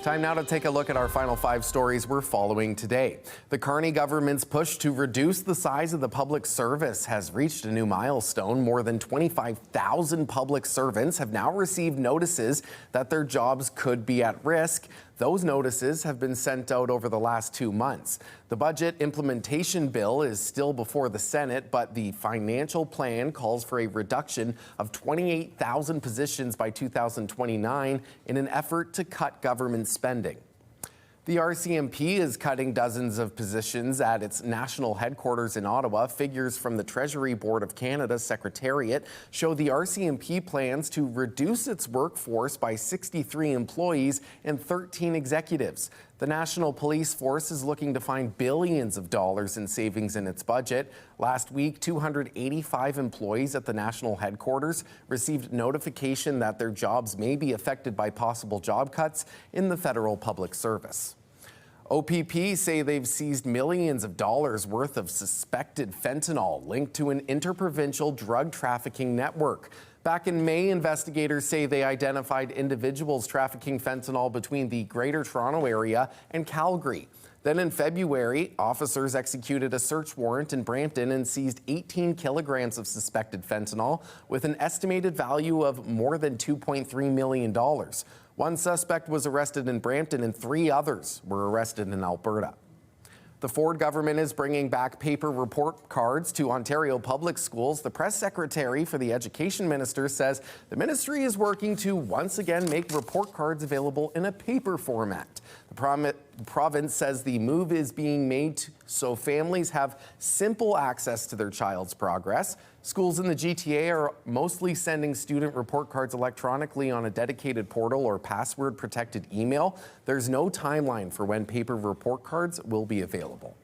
Time now to take a look at our final 5 stories we're following today. The Carney government's push to reduce the size of the public service has reached a new milestone. More than 25,000 public servants have now received notices that their jobs could be at risk. Those notices have been sent out over the last 2 months. The budget implementation bill is still before the Senate, but the financial plan calls for a reduction of 28,000 positions by 2029 in an effort to cut government spending. The RCMP is cutting dozens of positions at its national headquarters in Ottawa. Figures from the Treasury Board of Canada's Secretariat show the RCMP plans to reduce its workforce by 63 employees and 13 executives. The National Police Force is looking to find billions of dollars in savings in its budget. Last week, 285 employees at the national headquarters received notification that their jobs may be affected by possible job cuts in the federal public service. OPP say they've seized millions of dollars worth of suspected fentanyl linked to an interprovincial drug trafficking network. Back in May, investigators say they identified individuals trafficking fentanyl between the Greater Toronto Area and Calgary. Then in February, officers executed a search warrant in Brampton and seized 18 kilograms of suspected fentanyl with an estimated value of more than $2.3 million. One suspect was arrested in Brampton and 3 others were arrested in Alberta. The Ford government is bringing back paper report cards to Ontario public schools. The press secretary for the education minister says the ministry is working to once again make report cards available in a paper format. The province says the move is being made so families have simple access to their child's progress. Schools in the GTA are mostly sending student report cards electronically on a dedicated portal or password-protected email. There's no timeline for when paper report cards will be available.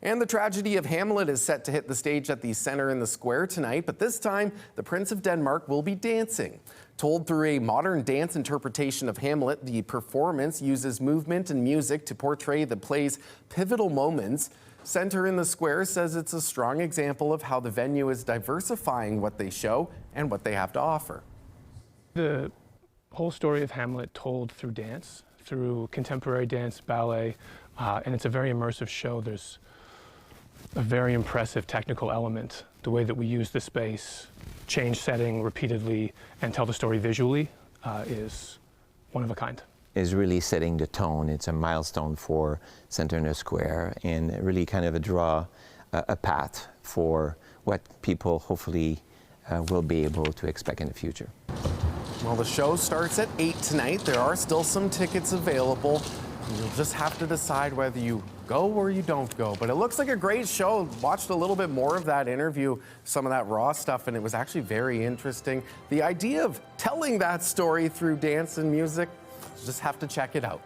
And the tragedy of Hamlet is set to hit the stage at the Centre in the Square tonight, but this time the Prince of Denmark will be dancing. Told through a modern dance interpretation of Hamlet, the performance uses movement and music to portray the play's pivotal moments. Centre in the Square says it's a strong example of how the venue is diversifying what they show and what they have to offer. The whole story of Hamlet told through dance, through contemporary dance, ballet, and it's a very immersive show. There's a very impressive technical element. The way that we use the space, change setting repeatedly, and tell the story visually is one of a kind. Is really setting the tone. It's a milestone for Centre in the Square and really kind of draw a path for what people hopefully will be able to expect in the future. Well, the show starts at 8 tonight. There are still some tickets available. You'll just have to decide whether you go or you don't go. But it looks like a great show. Watched a little bit more of that interview, some of that raw stuff, and it was actually very interesting. The idea of telling that story through dance and music, just have to check it out.